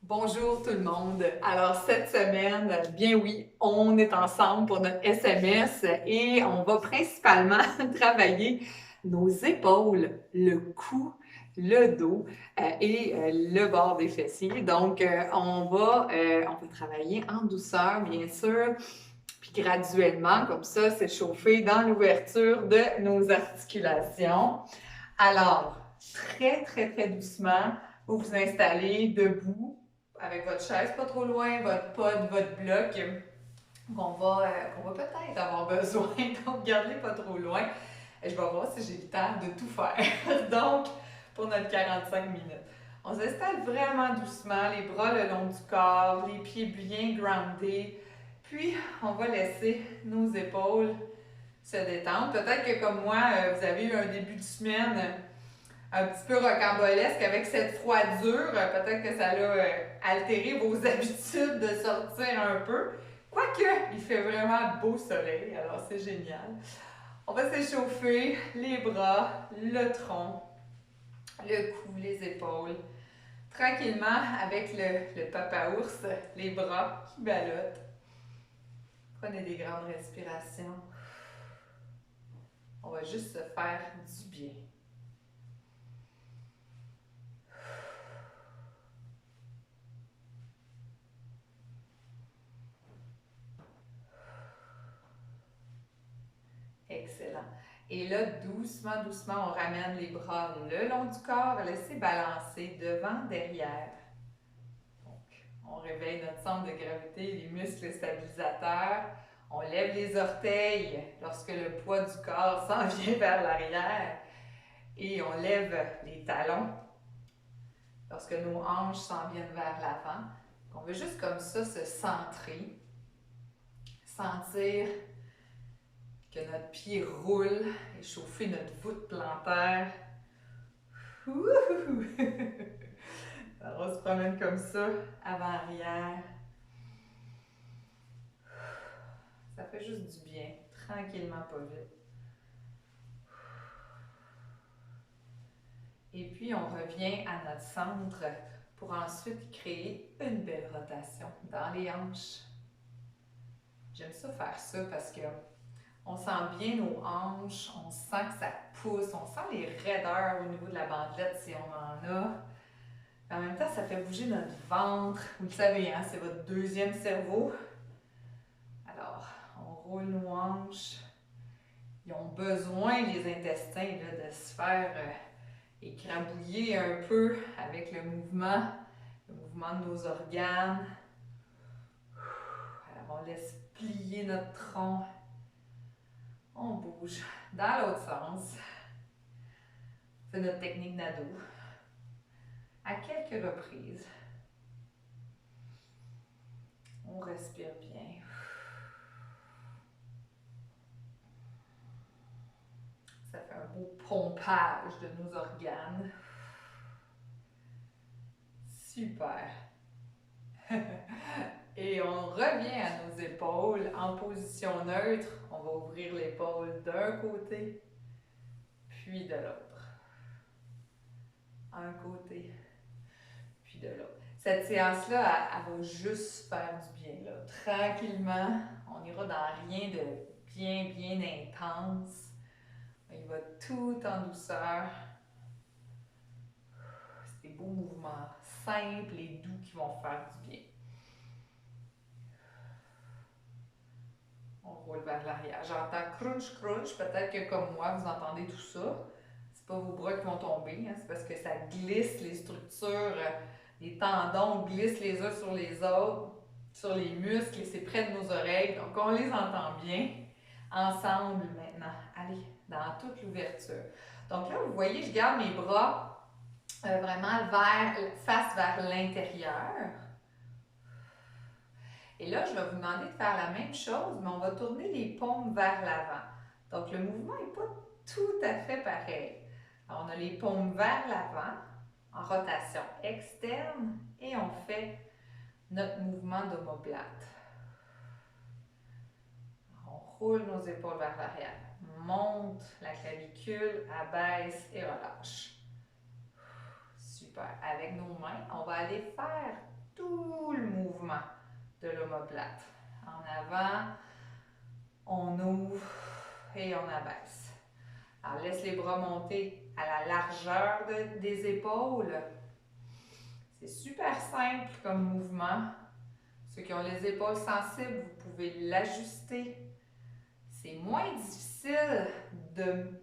Bonjour tout le monde. Alors cette semaine, bien oui, on est ensemble pour notre SMS et on va principalement travailler nos épaules, le cou, le dos et le bord des fessiers. Donc on va travailler en douceur bien sûr, puis graduellement comme ça s'échauffer dans l'ouverture de nos articulations. Alors, très doucement, vous vous installez debout avec votre chaise pas trop loin, votre pod, votre bloc qu'on va peut-être avoir besoin. Donc, gardez pas trop loin. Et je vais voir si j'ai le temps de tout faire. Donc, pour notre 45 minutes. On s'installe vraiment doucement, les bras le long du corps, les pieds bien groundés. Puis, on va laisser nos épaules se détendre. Peut-être que comme moi, vous avez eu un début de semaine un petit peu rocambolesque avec cette froidure. Peut-être que ça a altéré vos habitudes de sortir un peu. Quoique, il fait vraiment beau soleil, alors c'est génial. On va s'échauffer les bras, le tronc, le cou, les épaules. Tranquillement, avec le papa ours, les bras qui ballottent. Prenez des grandes respirations. On va juste se faire du bien. Excellent. Et là, doucement, on ramène les bras le long du corps, laissez balancer devant, derrière. Donc, on réveille notre centre de gravité, les muscles stabilisateurs. On lève les orteils lorsque le poids du corps s'en vient vers l'arrière. Et on lève les talons lorsque nos hanches s'en viennent vers l'avant. On veut juste comme ça se centrer, sentir que notre pied roule, échauffer notre voûte plantaire. Alors, on se promène comme ça, avant-arrière. Ça fait juste du bien, tranquillement, pas vite. Et puis, on revient à notre centre pour ensuite créer une belle rotation dans les hanches. J'aime ça faire ça parce que on sent bien nos hanches, on sent que ça pousse, on sent les raideurs au niveau de la bandelette si on en a. En même temps, ça fait bouger notre ventre. Vous le savez, hein, c'est votre deuxième cerveau. Alors, on roule nos hanches. Ils ont besoin, les intestins, là, de se faire écrabouiller un peu avec le mouvement de nos organes. Alors, on laisse plier notre tronc. On bouge dans l'autre sens. C'est notre technique Nado. À quelques reprises, on respire bien. Ça fait un beau pompage de nos organes. Super. Et on revient à nos épaules en position neutre. On va ouvrir l'épaule d'un côté, puis de l'autre. Un côté, puis de l'autre. Cette séance-là, elle va juste faire du bien. Là. Tranquillement, on ira dans rien de bien intense. Il va tout en douceur. C'est des beaux mouvements simples et doux qui vont faire du bien. On roule vers l'arrière. J'entends crunch. Peut-être que comme moi, vous entendez tout ça. C'est pas vos bras qui vont tomber, hein, c'est parce que ça glisse les structures, les tendons glissent les uns sur les autres, sur les muscles, et c'est près de nos oreilles. Donc on les entend bien. Ensemble maintenant. Allez, dans toute l'ouverture. Donc là, vous voyez, je garde mes bras vraiment face vers l'intérieur. Et là, je vais vous demander de faire la même chose, mais on va tourner les paumes vers l'avant. Donc, le mouvement n'est pas tout à fait pareil. Alors, on a les paumes vers l'avant, en rotation externe, et on fait notre mouvement d'omoplate. On roule nos épaules vers l'arrière, monte la clavicule, abaisse et relâche. Super. Avec nos mains, on va aller faire tout le mouvement de l'omoplate. En avant, on ouvre et on abaisse. Alors, laisse les bras monter à la largeur des épaules. C'est super simple comme mouvement. Ceux qui ont les épaules sensibles, vous pouvez l'ajuster. C'est moins difficile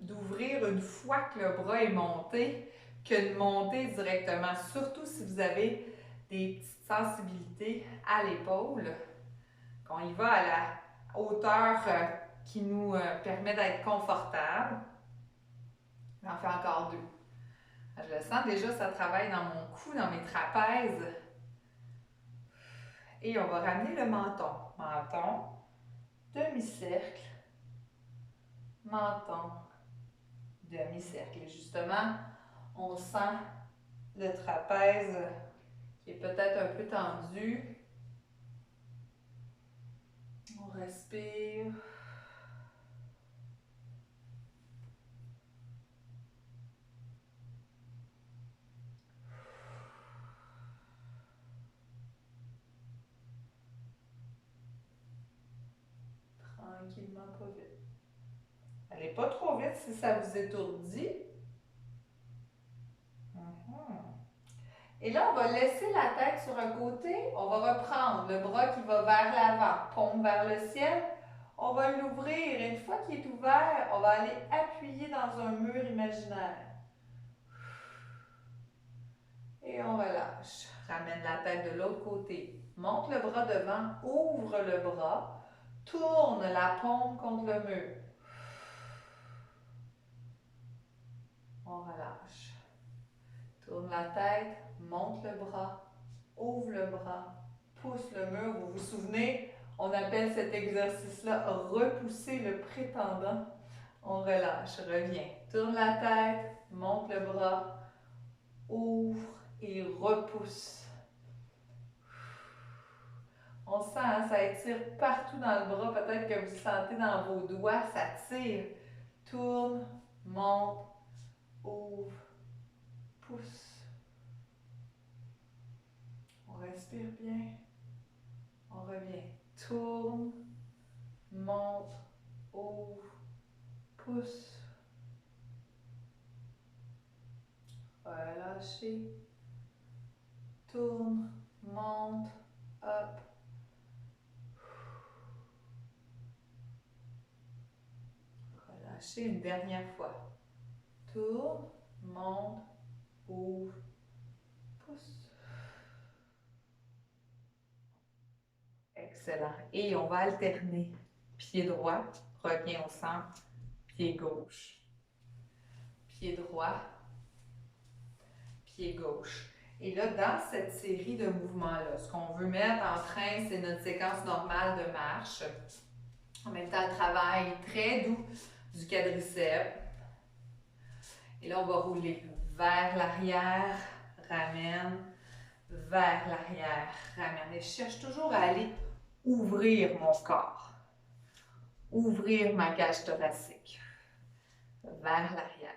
d'ouvrir une fois que le bras est monté que de monter directement, surtout si vous avez des petites sensibilités à l'épaule. Quand il va à la hauteur qui nous permet d'être confortable. J'en fais encore deux. Je le sens déjà, ça travaille dans mon cou, dans mes trapèzes. Et on va ramener le menton. Menton, demi-cercle, menton, demi-cercle. Et justement, on sent le trapèze qui est peut-être un peu tendu. On respire. Tranquillement, pas vite. Allez pas trop vite si ça vous étourdit. Et là, on va laisser la tête sur un côté. On va reprendre le bras qui va vers l'avant, paume vers le ciel. On va l'ouvrir. Et une fois qu'il est ouvert, on va aller appuyer dans un mur imaginaire. Et on relâche. Ramène la tête de l'autre côté. Monte le bras devant, ouvre le bras. Tourne la paume contre le mur. On relâche. Tourne la tête, monte le bras, ouvre le bras, pousse le mur. Vous vous souvenez, on appelle cet exercice-là repousser le prétendant. On relâche, reviens. Tourne la tête, monte le bras, ouvre et repousse. On sent, hein, ça étire partout dans le bras. Peut-être que vous sentez dans vos doigts, ça tire. Tourne, monte, ouvre, pousse. On respire bien. On revient. Tourne, monte, ouvre, pousse. Relâchez. Tourne, monte, hop. Relâchez une dernière fois. Tourne, monte, ouvre, pousse. Excellent. Et on va alterner. Pied droit, revient au centre. Pied gauche. Pied droit, pied gauche. Et là, dans cette série de mouvements-là, ce qu'on veut mettre en train, c'est notre séquence normale de marche. En même temps, le travail très doux du quadriceps. Et là, on va rouler vers l'arrière, ramène, vers l'arrière, ramène. Et je cherche toujours à aller ouvrir mon corps. Ouvrir ma cage thoracique. Vers l'arrière.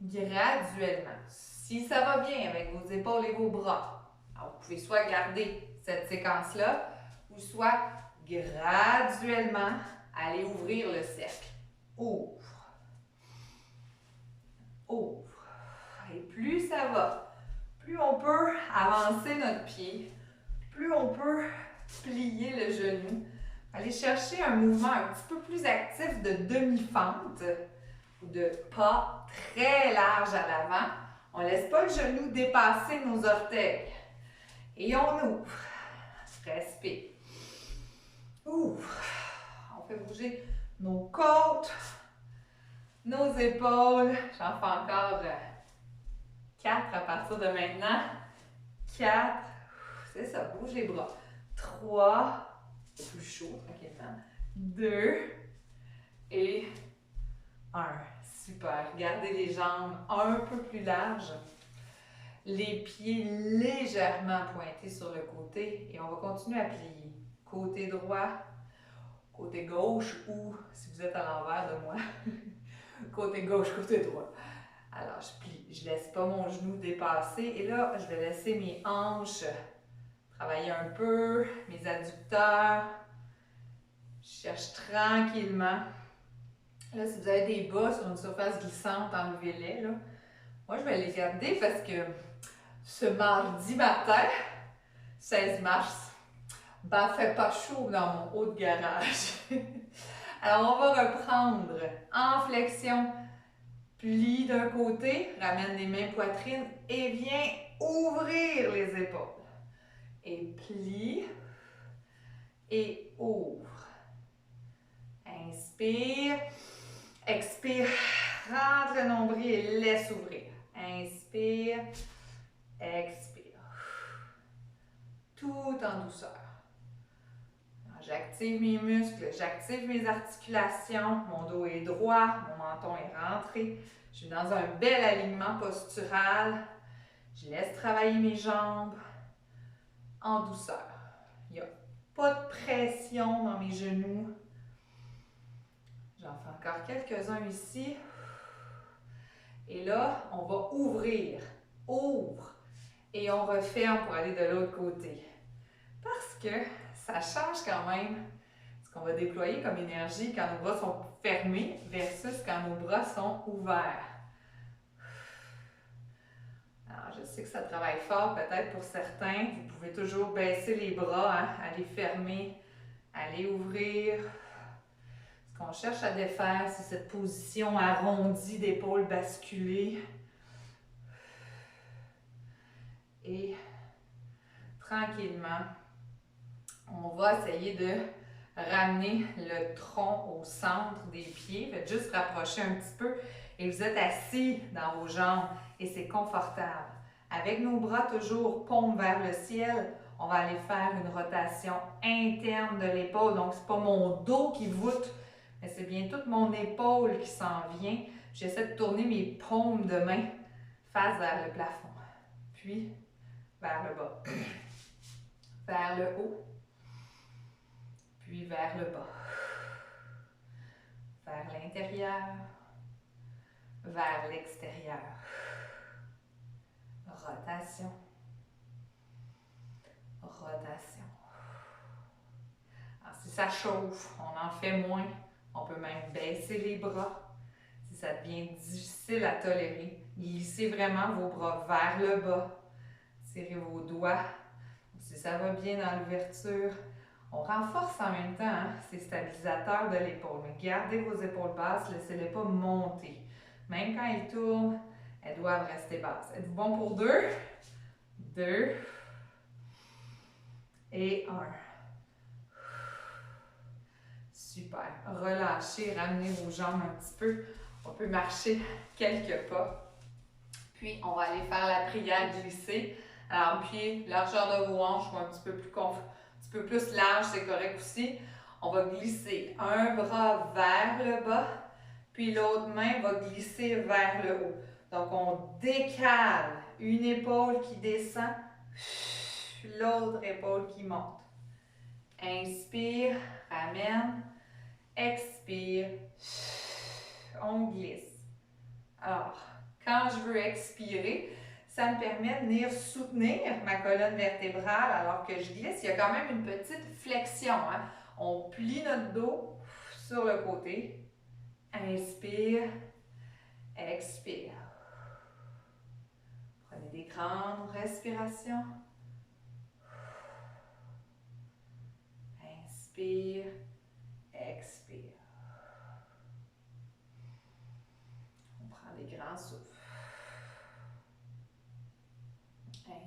Graduellement. Si ça va bien avec vos épaules et vos bras, alors vous pouvez soit garder cette séquence-là, ou soit graduellement aller ouvrir le cercle. Ouvre. Ouvre. Et plus ça va, plus on peut avancer notre pied, plus on peut plier le genou. Aller chercher un mouvement un petit peu plus actif de demi-fente ou de pas très large à l'avant. On ne laisse pas le genou dépasser nos orteils. Et on ouvre. Respire. Ouvre. On fait bouger nos côtes, nos épaules. J'en fais encore 4 à partir de maintenant. 4. C'est ça, bouge les bras. 3. C'est plus chaud, tranquillement. 2. Et 1. Super. Gardez les jambes un peu plus larges. Les pieds légèrement pointés sur le côté. Et on va continuer à plier. Côté droit, côté gauche ou, si vous êtes à l'envers de moi, côté gauche, côté droit. Alors, je plie. je laisse pas mon genou dépasser. Et là, je vais laisser mes hanches travailler un peu, mes adducteurs. Je cherche tranquillement. Là, si vous avez des bas sur une surface glissante, enlevez-les, là. Moi, je vais les garder parce que ce mardi matin, 16 mars, ben, fait pas chaud dans mon haut de garage. Alors, on va reprendre en flexion, plie d'un côté, ramène les mains poitrine et viens ouvrir les épaules. Et plie et ouvre. Inspire, expire, rentre le nombril et laisse ouvrir. Inspire, expire. Tout en douceur. J'active mes muscles, j'active mes articulations, mon dos est droit, mon menton est rentré. Je suis dans un bel alignement postural. Je laisse travailler mes jambes en douceur. Il n'y a pas de pression dans mes genoux. J'en fais encore quelques-uns ici. Et là, on va ouvrir. Ouvre. Et on referme pour aller de l'autre côté. Parce que ça change quand même ce qu'on va déployer comme énergie quand nos bras sont fermés versus quand nos bras sont ouverts. Alors, je sais que ça travaille fort peut-être pour certains. Vous pouvez toujours baisser les bras, hein, aller fermer, aller ouvrir. Ce qu'on cherche à défaire, c'est cette position arrondie d'épaule basculée. Et tranquillement, on va essayer de ramener le tronc au centre des pieds. Faites juste rapprocher un petit peu et vous êtes assis dans vos jambes et c'est confortable. Avec nos bras toujours paume vers le ciel, on va aller faire une rotation interne de l'épaule. Donc, ce n'est pas mon dos qui voûte, mais c'est bien toute mon épaule qui s'en vient. J'essaie de tourner mes paumes de main face vers le plafond. Puis, vers le bas. Vers le haut. Puis vers le bas. Vers l'intérieur. Vers l'extérieur. Rotation. Rotation. Alors, si ça chauffe, on en fait moins. On peut même baisser les bras. Si ça devient difficile à tolérer, glissez vraiment vos bras vers le bas. Tirez vos doigts. Si ça va bien dans l'ouverture, on renforce en même temps, hein, ces stabilisateurs de l'épaule. Mais gardez vos épaules basses, laissez-les pas monter. Même quand elles tournent, elles doivent rester basses. Êtes-vous bon pour 2? 2. Et 1. Super. Relâchez, ramenez vos jambes un petit peu. On peut marcher quelques pas. Puis, on va aller faire la prière glissée. Alors, pied, largeur de vos hanches ou un petit peu plus large, c'est correct aussi. On va glisser un bras vers le bas, puis l'autre main va glisser vers le haut. Donc, on décale une épaule qui descend, l'autre épaule qui monte. Inspire, ramène, expire, on glisse. Alors, quand je veux expirer, ça me permet de venir soutenir ma colonne vertébrale alors que je glisse. Il y a quand même une petite flexion, hein? On plie notre dos sur le côté. Inspire, expire. Prenez des grandes respirations. Inspire, expire. On prend des grands souffles.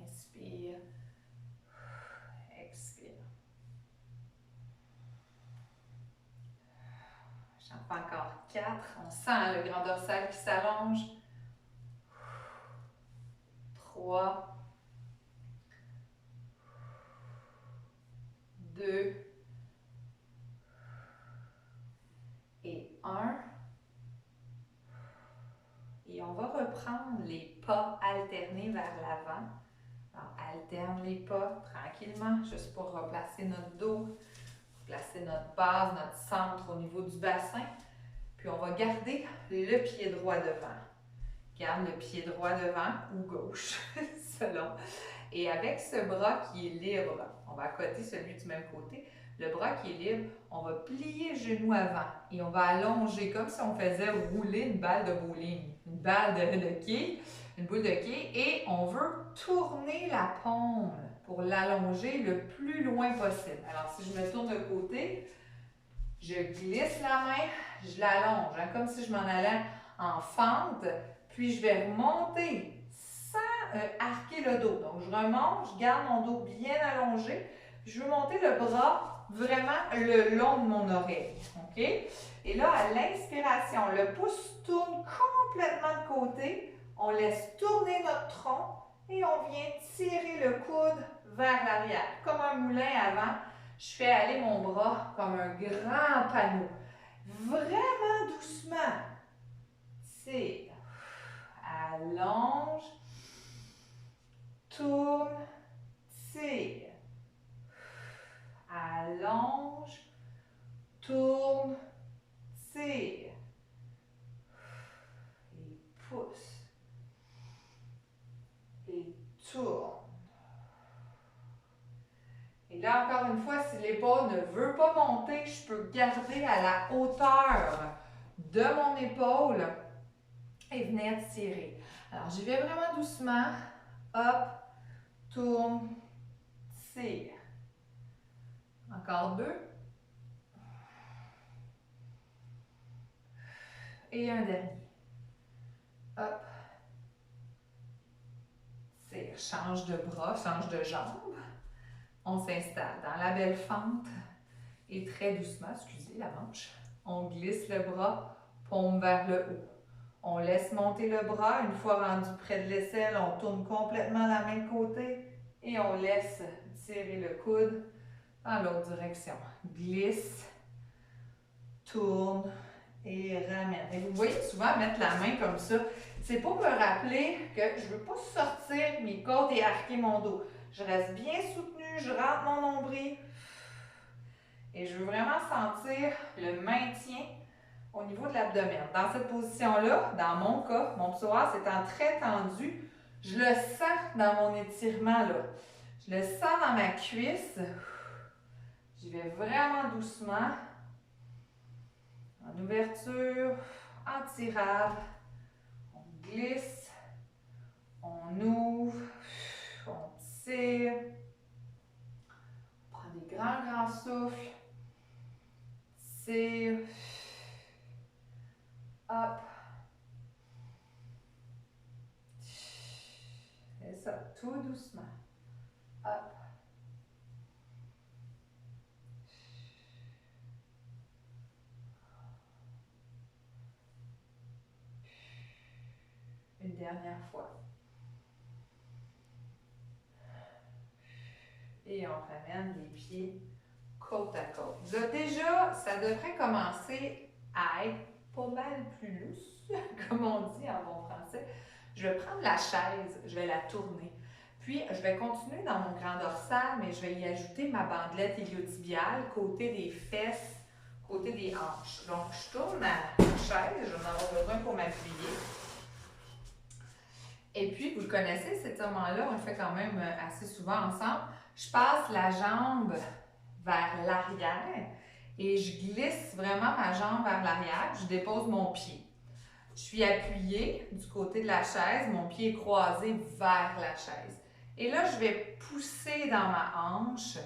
Inspire, expire. J'en fais encore 4. On sent le grand dorsal qui s'allonge. 3, 2 et 1. Et on va reprendre les pas alternés vers l'avant. Alors, alterne les pas tranquillement, juste pour replacer notre dos, placer notre base, notre centre au niveau du bassin. Puis on va garder le pied droit devant. Garde le pied droit devant ou gauche, selon. Et avec ce bras qui est libre, on va accoter celui du même côté. Le bras qui est libre, on va plier le genou avant et on va allonger comme si on faisait rouler une balle de bowling, une balle de quilles, une boule de quilles. Et on veut tourner la paume pour l'allonger le plus loin possible. Alors, si je me tourne de côté, je glisse la main, je l'allonge, hein, comme si je m'en allais en fente. Puis je vais remonter sans arquer le dos. Donc je remonte, je garde mon dos bien allongé. Je veux monter le bras vraiment le long de mon oreille. OK? Et là, à l'inspiration, le pouce tourne complètement de côté. On laisse tourner notre tronc et on vient tirer le coude vers l'arrière. Comme un moulin avant, je fais aller mon bras comme un grand panneau. Vraiment doucement. Tire. Allonge, tourne, tire. Allonge, tourne, tire. Et pousse. Et tourne. Et là, encore une fois, si l'épaule ne veut pas monter, je peux garder à la hauteur de mon épaule et venir tirer. Alors, j'y vais vraiment doucement. Hop, tourne, tire. Encore 2. Et un dernier. Hop. Tire. Change de bras, change de jambe. On s'installe dans la belle fente. Et très doucement, excusez la manche, on glisse le bras, paume vers le haut. On laisse monter le bras. Une fois rendu près de l'aisselle, on tourne complètement la main de côté et on laisse tirer le coude dans l'autre direction. Glisse, tourne et ramène. Et vous voyez souvent mettre la main comme ça. C'est pour me rappeler que je ne veux pas sortir mes côtes et arquer mon dos. Je reste bien soutenue, je rentre mon nombril et je veux vraiment sentir le maintien au niveau de l'abdomen. Dans cette position-là, dans mon cas, mon psoas étant très tendu, je le sens dans mon étirement là. Je le sens dans ma cuisse. J'y vais vraiment doucement. En ouverture, en tirade. On glisse, on ouvre, on tire. On prend des grands souffles. Tire. Hop. Et ça, tout doucement. Hop. Une dernière fois. Et on ramène les pieds côte à côte. Là, déjà, ça devrait commencer à être pas mal plus lousse, comme on dit en bon français. Je vais prendre la chaise, je vais la tourner. Puis, je vais continuer dans mon grand dorsal, mais je vais y ajouter ma bandelette iliotibiale, côté des fesses, côté des hanches. Donc, je tourne ma chaise, je vais en avoir besoin pour m'appuyer. Et puis, vous le connaissez, cet étirement-là, on le fait quand même assez souvent ensemble. Je passe la jambe vers l'arrière et je glisse vraiment ma jambe vers l'arrière. Je dépose mon pied. Je suis appuyée du côté de la chaise, mon pied est croisé vers la chaise. Et là, je vais pousser dans ma hanche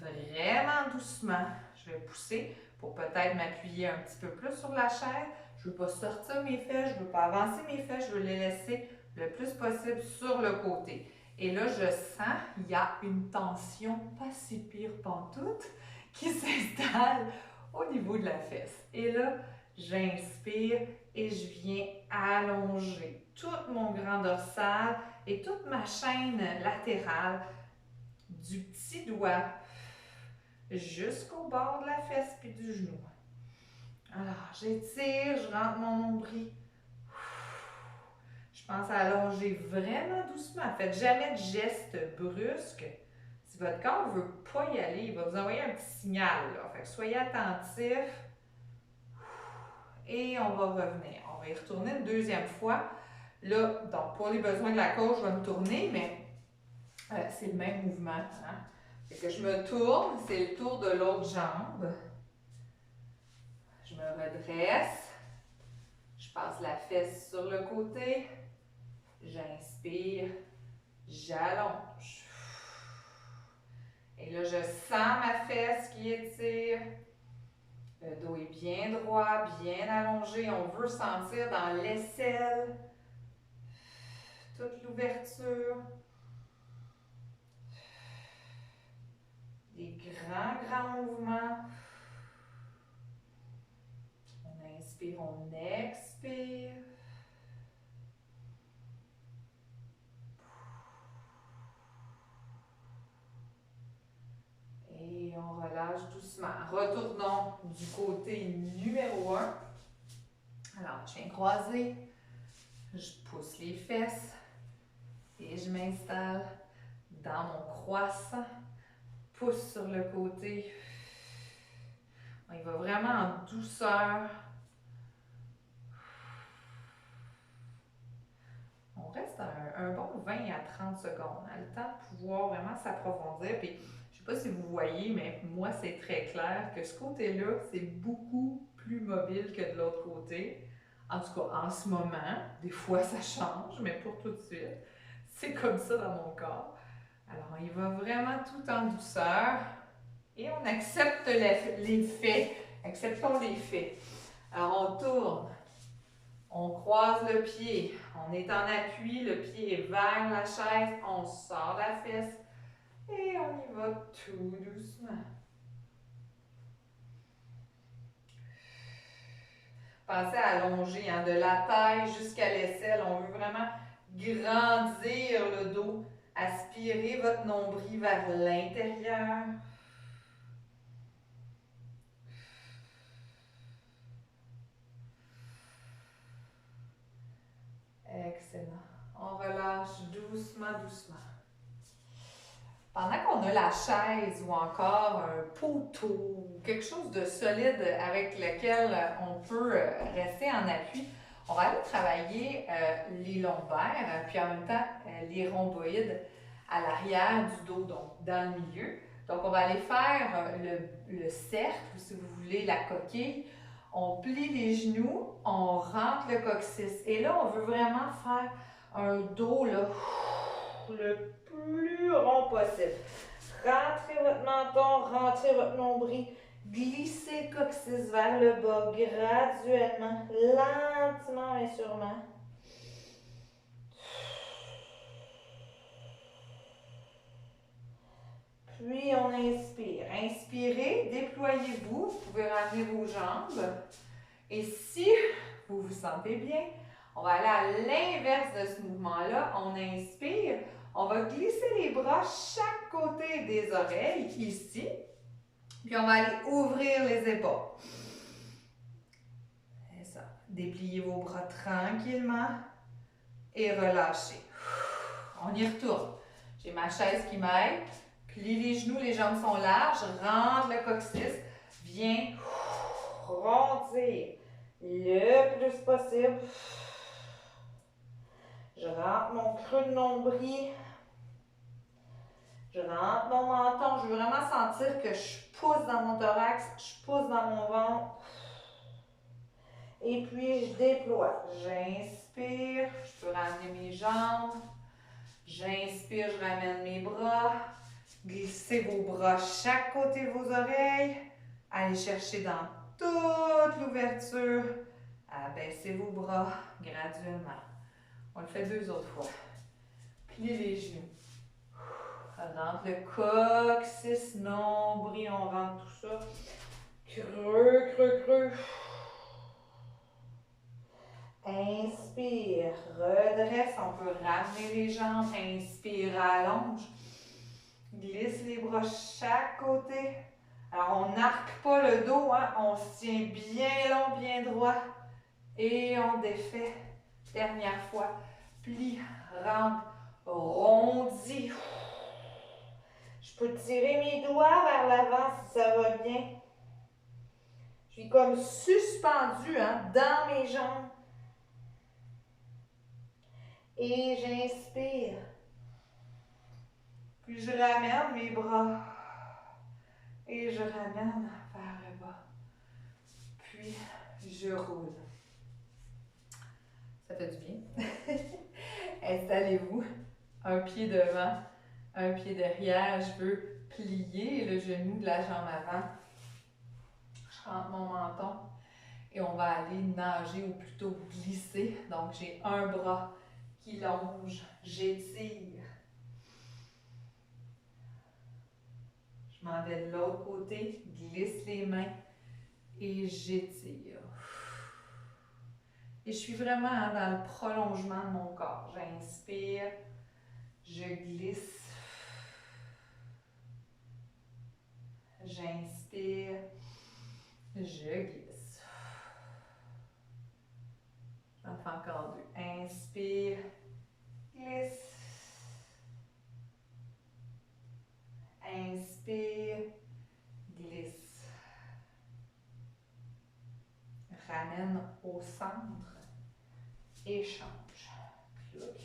vraiment doucement. Je vais pousser pour peut-être m'appuyer un petit peu plus sur la chaise. Je ne veux pas sortir mes fesses, je ne veux pas avancer mes fesses, je veux les laisser le plus possible sur le côté. Et là, je sens qu'il y a une tension pas si pire pantoute qui s'installe au niveau de la fesse. Et là, j'inspire et je viens allonger tout mon grand dorsal et toute ma chaîne latérale du petit doigt jusqu'au bord de la fesse puis du genou. Alors, j'étire, je rentre mon nombril. Je pense à allonger vraiment doucement. Faites jamais de gestes brusques. Si votre corps ne veut pas y aller, il va vous envoyer un petit signal. Là. Fait que soyez attentifs. Et on va revenir. On va y retourner une deuxième fois. Là, donc pour les besoins de la coach, je vais me tourner, mais c'est le même mouvement. Hein? Fait que je me tourne, c'est le tour de l'autre jambe. Je me redresse. Je passe la fesse sur le côté. J'inspire. J'allonge. Et là, je sens ma fesse qui étire. Le dos est bien droit, bien allongé. On veut sentir dans l'aisselle toute l'ouverture. Des grands mouvements. On inspire, on expire. Et on relâche doucement. Retournons du côté numéro 1. Alors, je viens croiser. Je pousse les fesses. Et je m'installe dans mon croissant. Pousse sur le côté. On y va vraiment en douceur. On reste un bon 20 à 30 secondes. On a le temps de pouvoir vraiment s'approfondir. Puis, je ne sais pas si vous voyez, mais moi, c'est très clair que ce côté-là, c'est beaucoup plus mobile que de l'autre côté. En tout cas, en ce moment, des fois, ça change, mais pour tout de suite, c'est comme ça dans mon corps. Alors, on y va vraiment tout en douceur et on accepte les faits. Acceptons les faits. Alors, on tourne. On croise le pied, on est en appui, le pied est vers la chaise, on sort la fesse et on y va tout doucement. Pensez à allonger hein, de la taille jusqu'à l'aisselle. On veut vraiment grandir le dos. Aspirez votre nombril vers l'intérieur. Excellent. On relâche doucement, doucement. Pendant qu'on a la chaise ou encore un poteau, quelque chose de solide avec lequel on peut rester en appui, on va aller travailler les lombaires, puis en même temps les rhomboïdes à l'arrière du dos, donc dans le milieu. Donc on va aller faire le cercle, ou si vous voulez la coquille. On plie les genoux, on rentre le coccyx. Et là, on veut vraiment faire un dos là, le plus rond possible. Rentrez votre menton, rentrez votre nombril, glissez le coccyx vers le bas graduellement, lentement mais sûrement. Puis on inspire. Inspirez, déployez-vous, vous pouvez ramener vos jambes. Et si vous vous sentez bien, on va aller à l'inverse de ce mouvement-là. On inspire. On va glisser les bras chaque côté des oreilles, ici. Puis on va aller ouvrir les épaules. C'est ça. Dépliez vos bras tranquillement et relâchez. On y retourne. J'ai ma chaise qui m'aide. Plie les genoux, les jambes sont larges. Rentre le coccyx. Viens rondir le plus possible. Je rentre mon creux de nombril. Je rentre mon menton. Je veux vraiment sentir que je pousse dans mon thorax, je pousse dans mon ventre. Et puis, je déploie. J'inspire. Je peux ramener mes jambes. J'inspire, je ramène mes bras. Glissez vos bras chaque côté de vos oreilles. Allez chercher dans toute l'ouverture. Abaissez vos bras graduellement. On le fait 2 autres fois. Pliez les genoux. Rentre le coccyx, nombril, on rentre tout ça. Creux, creux, creux. Inspire, redresse, on peut ramener les jambes. Inspire, allonge. Glisse les bras chaque côté. Alors, on n'arque pas le dos, hein? On se tient bien long, bien droit. Et on défait. Dernière fois. Plie, rentre, rondis. Je peux tirer mes doigts vers l'avant si ça va bien. Je suis comme suspendue hein, dans mes jambes. Et j'inspire. Puis je ramène mes bras. Et je ramène vers le bas. Puis je roule. Ça fait du bien. Installez-vous. Un pied devant, un pied derrière. Je veux plier le genou de la jambe avant. Je rentre mon menton. Et on va aller nager ou plutôt glisser. Donc, j'ai un bras qui longe, j'étire. Je m'en vais de l'autre côté, glisse les mains et j'étire. Et je suis vraiment dans le prolongement de mon corps. J'inspire, je glisse. J'inspire, je glisse. J'en fais encore deux. Inspire, glisse. Inspire, glisse. Ramène au centre. Échange. Plouc.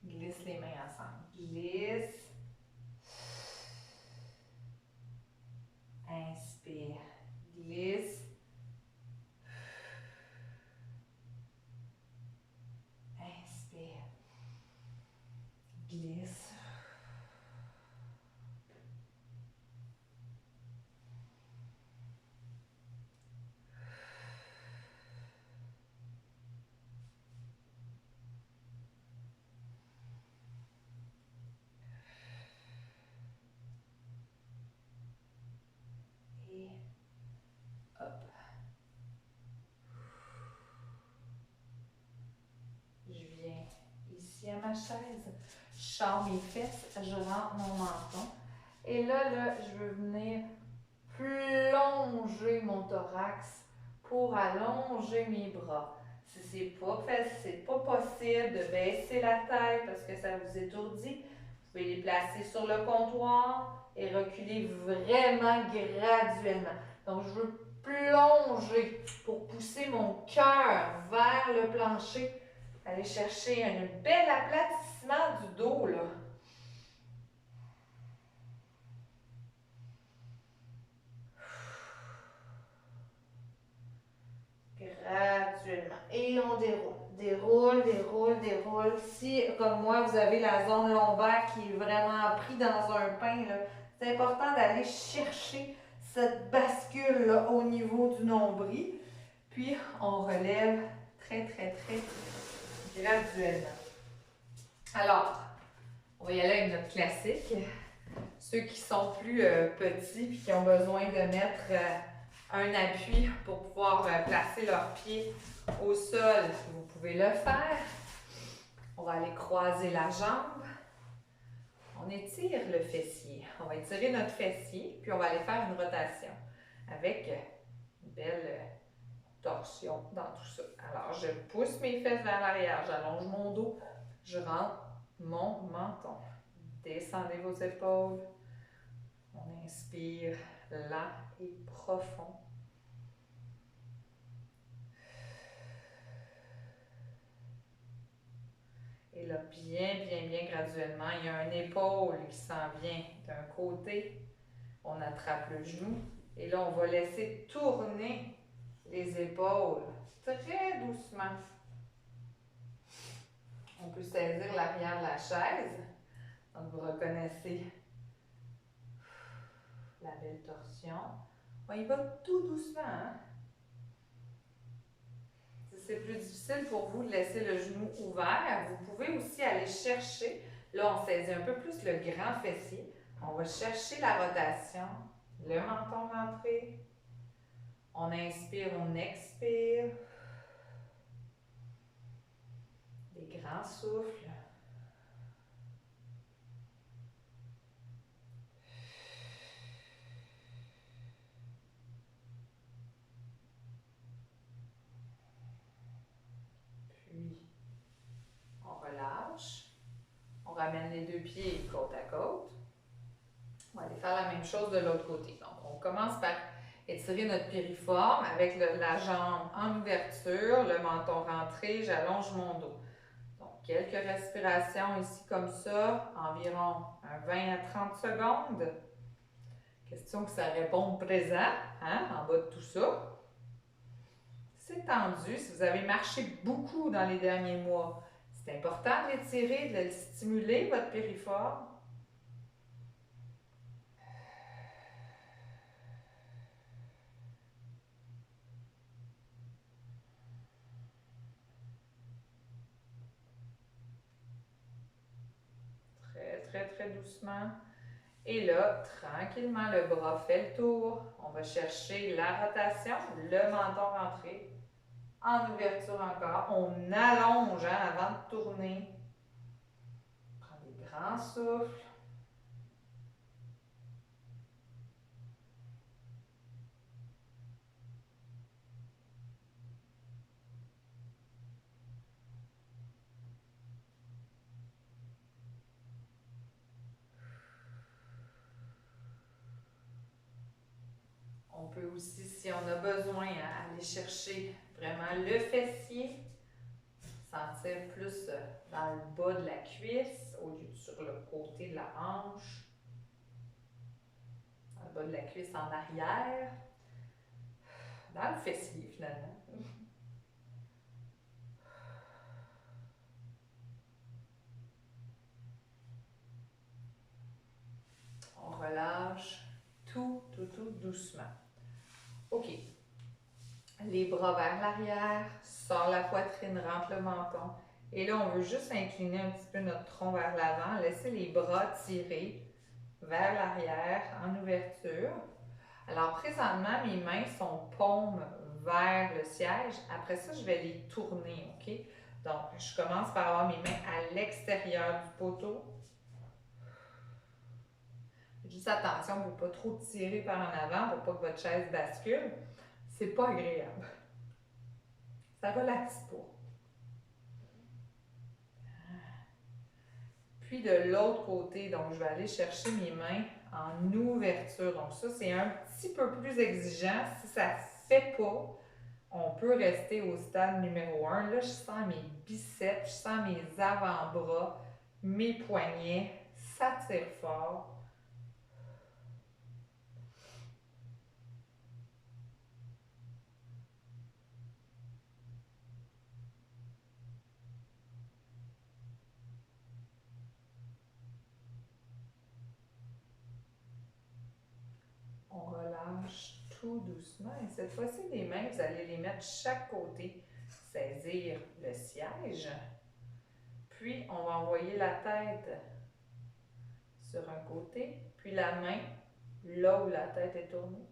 Glisse les mains ensemble. Glisse. Inspire. Glisse. Inspire. Glisse. Et hop. Je viens ici à ma chaise. Je sors mes fesses, je rentre mon menton. Et là, je veux venir plonger mon thorax pour allonger mes bras. Si c'est pas possible de baisser la tête parce que ça vous étourdit, vous pouvez les placer sur le comptoir et reculer vraiment graduellement. Donc, je veux plonger pour pousser mon cœur vers le plancher. Aller chercher un bel aplatissement du dos, là. Graduellement. Et on déroule. Déroule, déroule, déroule. Si, comme moi, vous avez la zone lombaire qui est vraiment prise dans un pain, c'est important d'aller chercher cette bascule-là au niveau du nombril. Puis, on relève très, très, très graduellement. Alors, on va y aller avec notre classique. Ceux qui sont plus petits et qui ont besoin de mettre un appui pour pouvoir placer leurs pieds au sol, vous pouvez le faire. On va aller croiser la jambe. On étire le fessier. On va étirer notre fessier, puis on va aller faire une rotation avec une belle torsion dans tout ça. Alors, je pousse mes fesses vers l'arrière, j'allonge mon dos, je rentre mon menton. Descendez vos épaules. On inspire lent et profond. Et là, bien, bien, bien graduellement, il y a une épaule qui s'en vient d'un côté. On attrape le genou. Et là, on va laisser tourner les épaules très doucement. On peut saisir l'arrière de la chaise. Donc, vous reconnaissez la belle torsion. On y va tout doucement, hein? Si c'est plus difficile pour vous de laisser le genou ouvert, vous pouvez aussi aller chercher, là on saisit un peu plus le grand fessier, on va chercher la rotation, le menton rentré, on inspire, on expire, des grands souffles. Puis, on relâche. On ramène les deux pieds côte à côte. On va aller faire la même chose de l'autre côté. Donc, on commence par étirer notre piriforme avec la jambe en ouverture, le menton rentré, j'allonge mon dos. Donc, quelques respirations ici comme ça, environ 20 à 30 secondes. Question que ça réponde présent, hein, en bas de tout ça. C'est tendu. Si vous avez marché beaucoup dans les derniers mois, c'est important de l'étirer, de le stimuler, votre piriforme. Très, très, très doucement. Et là, tranquillement, le bras fait le tour. On va chercher la rotation, le menton rentré. En ouverture encore. On allonge hein, avant de tourner. On prend des grands souffles. On peut aussi, si on a besoin, hein, aller chercher vraiment le fessier. Sentir plus dans le bas de la cuisse au lieu de sur le côté de la hanche. Dans le bas de la cuisse en arrière. Dans le fessier finalement. On relâche tout doucement. OK. Les bras vers l'arrière, sort la poitrine, rentre le menton. Et là, on veut juste incliner un petit peu notre tronc vers l'avant, laisser les bras tirer vers l'arrière en ouverture. Alors, présentement, mes mains sont paumes vers le siège. Après ça, je vais les tourner, OK? Donc, je commence par avoir mes mains à l'extérieur du poteau. Juste attention pour ne pas trop tirer par en avant, pour pas que votre chaise bascule. C'est pas agréable. Ça relaxe pas. Puis de l'autre côté, donc je vais aller chercher mes mains en ouverture. Donc ça, c'est un petit peu plus exigeant. Si ça ne fait pas, on peut rester au stade numéro 1. Là, je sens mes biceps, je sens mes avant-bras, mes poignets. Ça tire fort. On relâche tout doucement. Et cette fois-ci, les mains, vous allez les mettre de chaque côté. Saisir le siège. Puis, on va envoyer la tête sur un côté, puis la main là où la tête est tournée.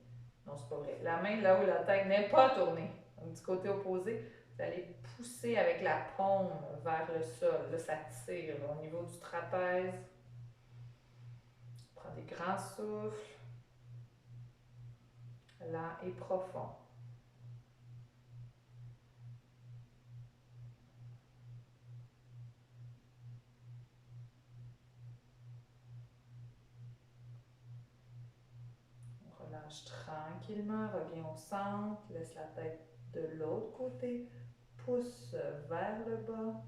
Non, c'est pas vrai. La main là où la tête n'est pas tournée. Donc, du côté opposé, vous allez pousser avec la paume vers le sol. Là, ça tire là, au niveau du trapèze. Prends des grands souffles. Lent et profond. On relâche tranquillement, reviens au centre, laisse la tête de l'autre côté, pousse vers le bas.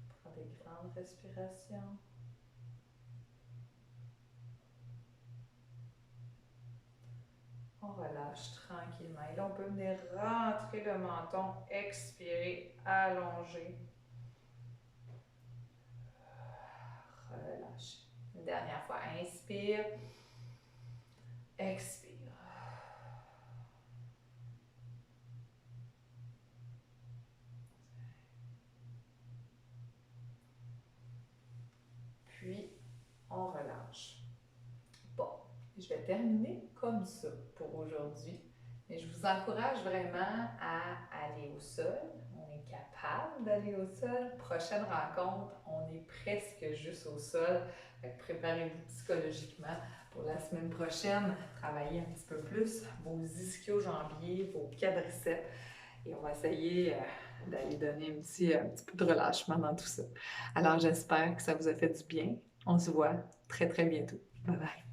Prends des grandes respirations. On relâche tranquillement. Et là, on peut venir rentrer le menton, expirer, allonger. Relâche. Une dernière fois, inspire, expire. Puis, on relâche. Bon, je vais terminer comme ça pour aujourd'hui. Mais je vous encourage vraiment à aller au sol. On est capable d'aller au sol. Prochaine rencontre, on est presque juste au sol. Préparez-vous psychologiquement pour la semaine prochaine. Travaillez un petit peu plus vos ischio-jambiers, vos quadriceps. et on va essayer d'aller donner un petit peu de relâchement dans tout ça. Alors, j'espère que ça vous a fait du bien. On se voit très, très bientôt. Bye bye!